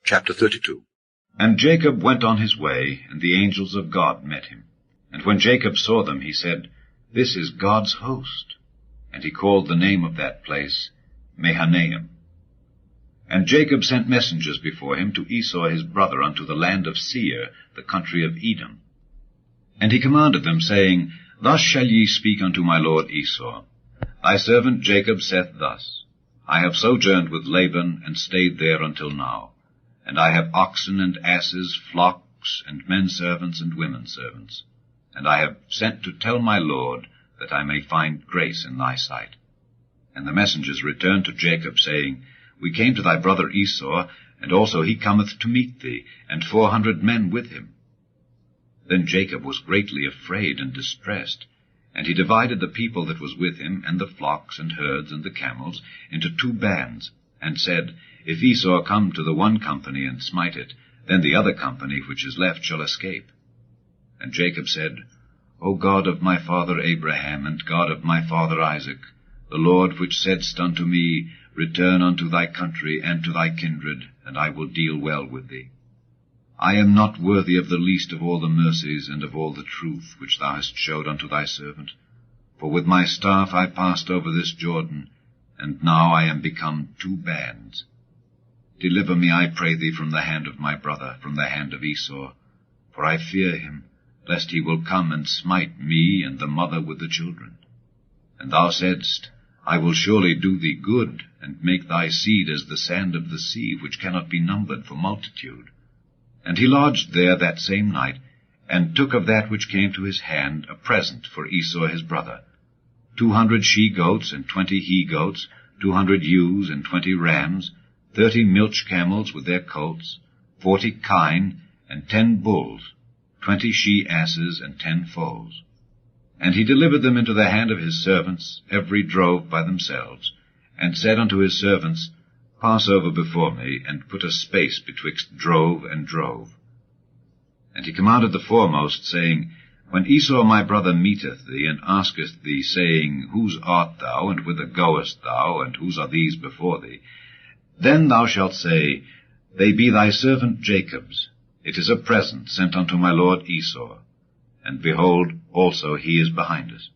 Chapter 32. And Jacob went on his way, and the angels of God met him. And when Jacob saw them, he said, This is God's host. And he called the name of that place Mahanaim. And Jacob sent messengers before him to Esau his brother unto the land of Seir, the country of Edom. And he commanded them, saying, Thus shall ye speak unto my lord Esau. Thy servant Jacob saith thus, I have sojourned with Laban, and stayed there until now. And I have oxen and asses, flocks, and men servants and women servants. And I have sent to tell my lord, that I may find grace in thy sight. And the messengers returned to Jacob, saying, We came to thy brother Esau, and also he cometh to meet thee, and 400 men with him. Then Jacob was greatly afraid and distressed, and he divided the people that was with him, and the flocks and herds and the camels, into 2 bands, and said, If Esau come to the one company and smite it, then the other company which is left shall escape. And Jacob said, O God of my father Abraham, and God of my father Isaac, the Lord which saidst unto me, Return unto thy country and to thy kindred, and I will deal well with thee. I am not worthy of the least of all the mercies and of all the truth which thou hast showed unto thy servant. For with my staff I passed over this Jordan, and now I am become 2 bands. Deliver me, I pray thee, from the hand of my brother, from the hand of Esau, for I fear him, lest he will come and smite me and the mother with the children. And thou saidst, I will surely do thee good, and make thy seed as the sand of the sea, which cannot be numbered for multitude. And he lodged there that same night, and took of that which came to his hand a present for Esau his brother, 200 she-goats and 20 he-goats, 200 ewes and 20 rams, 30 milch camels with their colts, 40 kine, and 10 bulls, 20 she-asses, and 10 foals. And he delivered them into the hand of his servants, every drove by themselves, and said unto his servants, Pass over before me, and put a space betwixt drove and drove. And he commanded the foremost, saying, When Esau my brother meeteth thee, and asketh thee, saying, Whose art thou, and whither goest thou, and whose are these before thee? Then thou shalt say, They be thy servant Jacob's. It is a present sent unto my lord Esau. And behold, also he is behind us.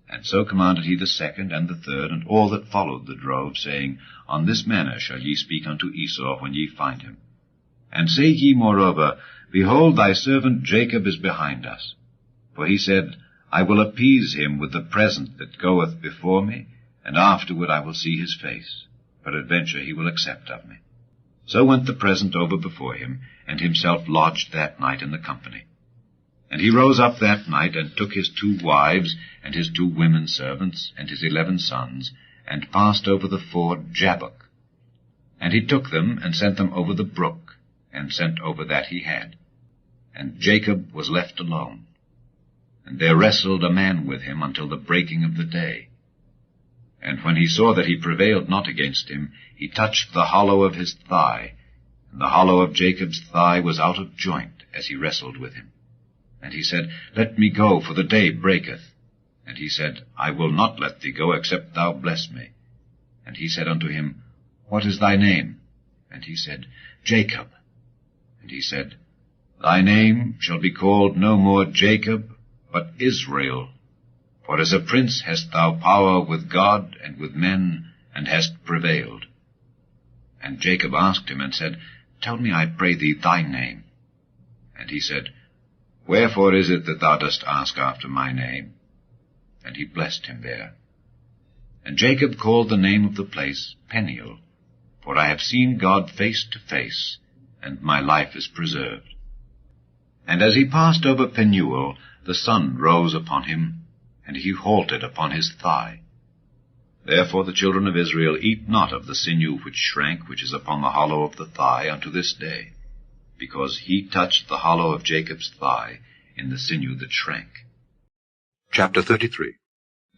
And so commanded he the second and the third, and all that followed the drove, saying, On this manner shall ye speak unto Esau when ye find him. And say ye moreover, Behold, thy servant Jacob is behind us. For he said, I will appease him with the present that goeth before me, and afterward I will see his face. Peradventure he will accept of me. So went the present over before him, and himself lodged that night in the company. And he rose up that night, and took his 2 wives, and his 2 women servants, and his 11 sons, and passed over the ford Jabbok. And he took them, and sent them over the brook, and sent over that he had. And Jacob was left alone. And there wrestled a man with him until the breaking of the day. And when he saw that he prevailed not against him, he touched the hollow of his thigh, and the hollow of Jacob's thigh was out of joint as he wrestled with him. And he said, Let me go, for the day breaketh. And he said, I will not let thee go, except thou bless me. And he said unto him, What is thy name? And he said, Jacob. And he said, Thy name shall be called no more Jacob, but Israel. For as a prince hast thou power with God and with men, and hast prevailed. And Jacob asked him, and said, Tell me, I pray thee, thy name. And he said, Wherefore is it that thou dost ask after my name? And he blessed him there. And Jacob called the name of the place Peniel, for I have seen God face to face, and my life is preserved. And as he passed over Penuel, the sun rose upon him, and he halted upon his thigh. Therefore the children of Israel eat not of the sinew which shrank, which is upon the hollow of the thigh, unto this day, because he touched the hollow of Jacob's thigh in the sinew that shrank. Chapter 33.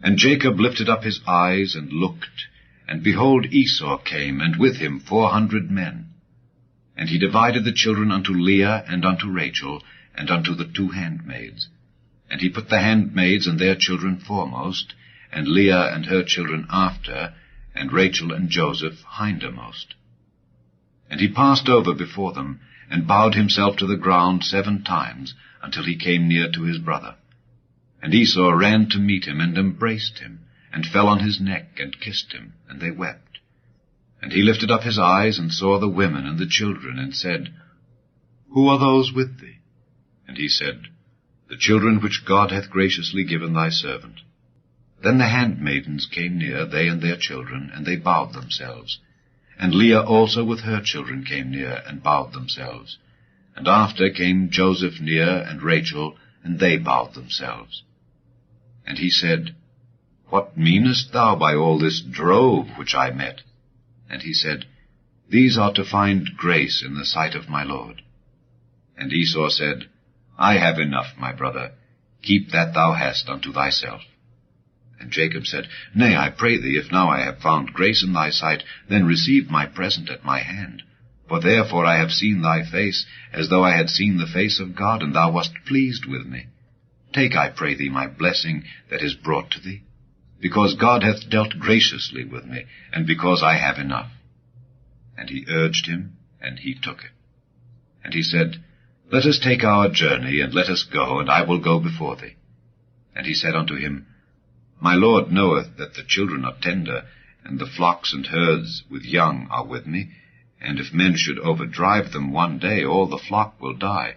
And Jacob lifted up his eyes and looked, and behold, Esau came, and with him 400 men. And he divided the children unto Leah and unto Rachel, and unto the 2 handmaids. And he put the handmaids and their children foremost, and Leah and her children after, and Rachel and Joseph hindermost. And he passed over before them, and bowed himself to the ground 7 times, until he came near to his brother. And Esau ran to meet him, and embraced him, and fell on his neck, and kissed him, and they wept. And he lifted up his eyes, and saw the women and the children, and said, Who are those with thee? And he said, The children which God hath graciously given thy servant. Then the handmaidens came near, they and their children, and they bowed themselves. And Leah also with her children came near, and bowed themselves. And after came Joseph near, and Rachel, and they bowed themselves. And he said, What meanest thou by all this drove which I met? And he said, These are to find grace in the sight of my Lord. And Esau said, I have enough, my brother. Keep that thou hast unto thyself. And Jacob said, Nay, I pray thee, if now I have found grace in thy sight, then receive my present at my hand. For therefore I have seen thy face, as though I had seen the face of God, and thou wast pleased with me. Take, I pray thee, my blessing that is brought to thee, because God hath dealt graciously with me, and because I have enough. And he urged him, and he took it. And he said, Let us take our journey, and let us go, and I will go before thee. And he said unto him, My Lord knoweth that the children are tender, and the flocks and herds with young are with me, and if men should overdrive them one day, all the flock will die.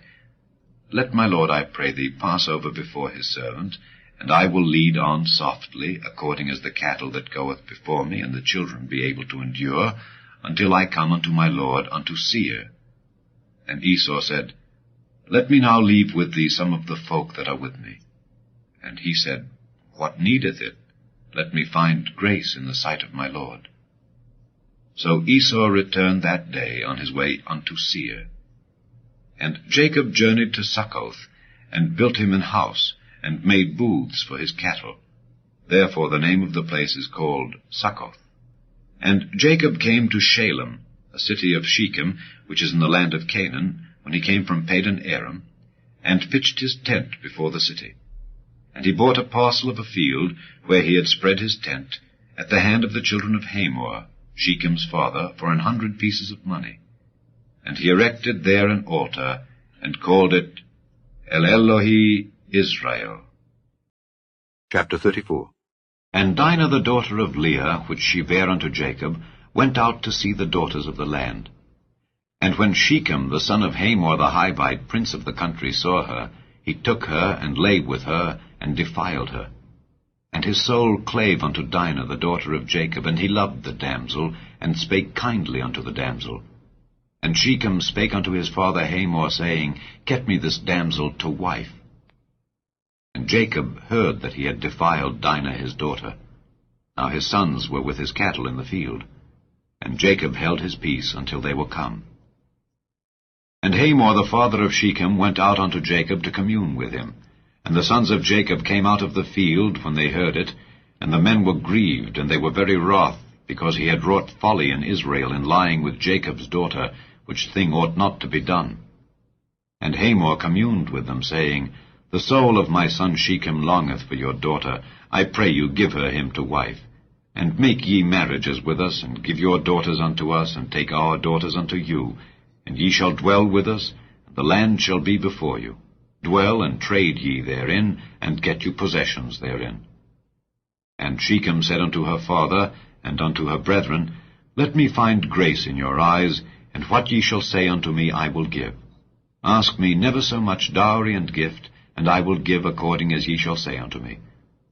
Let my Lord, I pray thee, pass over before his servant, and I will lead on softly, according as the cattle that goeth before me, and the children be able to endure, until I come unto my Lord, unto Seir. And Esau said, Let me now leave with thee some of the folk that are with me. And he said, What needeth it? Let me find grace in the sight of my Lord. So Esau returned that day on his way unto Seir. And Jacob journeyed to Succoth, and built him an house, and made booths for his cattle. Therefore the name of the place is called Succoth. And Jacob came to Shalem, a city of Shechem, which is in the land of Canaan, when he came from Padan Aram, and pitched his tent before the city. And he bought a parcel of a field, where he had spread his tent, at the hand of the children of Hamor, Shechem's father, for 100 pieces of money. And he erected there an altar, and called it El Elohe Israel. Chapter 34. And Dinah the daughter of Leah, which she bare unto Jacob, went out to see the daughters of the land. And when Shechem the son of Hamor the Hivite, prince of the country, saw her, he took her, and lay with her, and defiled her. And his soul clave unto Dinah the daughter of Jacob, and he loved the damsel, and spake kindly unto the damsel. And Shechem spake unto his father Hamor, saying, Get me this damsel to wife. And Jacob heard that he had defiled Dinah his daughter. Now his sons were with his cattle in the field. And Jacob held his peace until they were come. And Hamor the father of Shechem went out unto Jacob to commune with him. And the sons of Jacob came out of the field when they heard it, and the men were grieved, and they were very wroth, because he had wrought folly in Israel in lying with Jacob's daughter, which thing ought not to be done. And Hamor communed with them, saying, The soul of my son Shechem longeth for your daughter. I pray you give her him to wife. And make ye marriages with us, and give your daughters unto us, and take our daughters unto you. And ye shall dwell with us, and the land shall be before you. Dwell and trade ye therein, and get you possessions therein. And Shechem said unto her father, and unto her brethren, Let me find grace in your eyes, and what ye shall say unto me I will give. Ask me never so much dowry and gift, and I will give according as ye shall say unto me.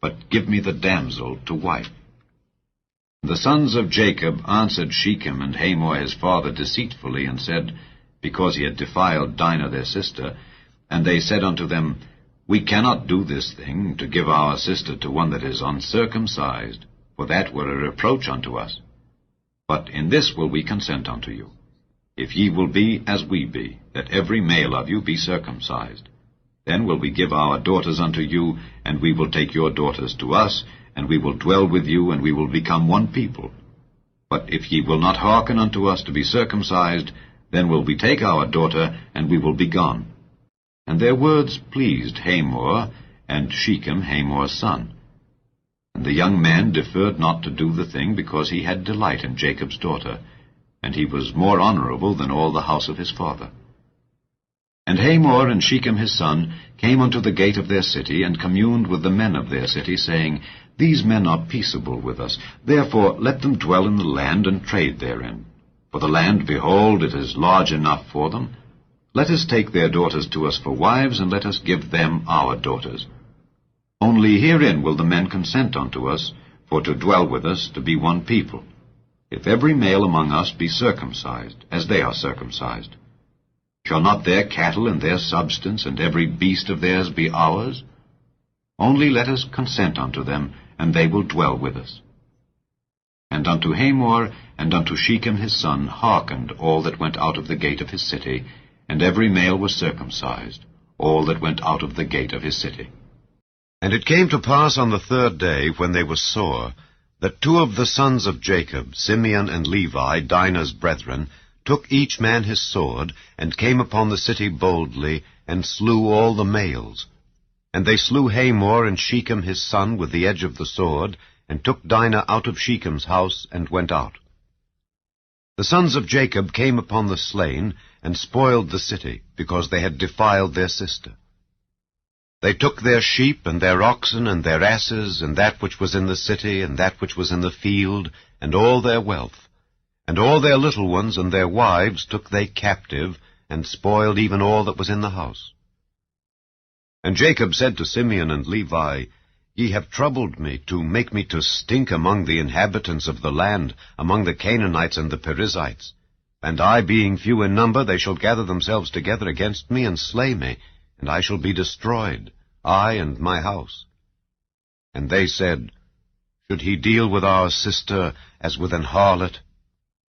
But give me the damsel to wife. The sons of Jacob answered Shechem and Hamor his father deceitfully, and said, because he had defiled Dinah their sister, and they said unto them, We cannot do this thing, to give our sister to one that is uncircumcised, for that were a reproach unto us. But in this will we consent unto you, if ye will be as we be, that every male of you be circumcised. Then will we give our daughters unto you, and we will take your daughters to us, and we will dwell with you, and we will become one people. But if ye will not hearken unto us to be circumcised, then will we take our daughter, and we will be gone. And their words pleased Hamor, and Shechem Hamor's son. And the young man deferred not to do the thing, because he had delight in Jacob's daughter. and he was more honorable than all the house of his father. And Hamor and Shechem his son came unto the gate of their city, and communed with the men of their city, saying, These men are peaceable with us, therefore let them dwell in the land, and trade therein. For the land, behold, it is large enough for them. Let us take their daughters to us for wives, and let us give them our daughters. Only herein will the men consent unto us, for to dwell with us, to be one people, if every male among us be circumcised, as they are circumcised. Shall not their cattle and their substance and every beast of theirs be ours? Only let us consent unto them, and they will dwell with us. And unto Hamor and unto Shechem his son hearkened all that went out of the gate of his city, and every male was circumcised, all that went out of the gate of his city. And it came to pass on the 3rd day, when they were sore, that 2 of the sons of Jacob, Simeon and Levi, Dinah's brethren, took each man his sword, and came upon the city boldly, and slew all the males. And they slew Hamor and Shechem his son with the edge of the sword, and took Dinah out of Shechem's house, and went out. The sons of Jacob came upon the slain, and spoiled the city, because they had defiled their sister. They took their sheep, and their oxen, and their asses, and that which was in the city, and that which was in the field, and all their wealth. And all their little ones and their wives took they captive, and spoiled even all that was in the house. And Jacob said to Simeon and Levi, Ye have troubled me, to make me to stink among the inhabitants of the land, among the Canaanites and the Perizzites. And I, being few in number, they shall gather themselves together against me, and slay me, and I shall be destroyed, I and my house. And they said, Should he deal with our sister as with an harlot?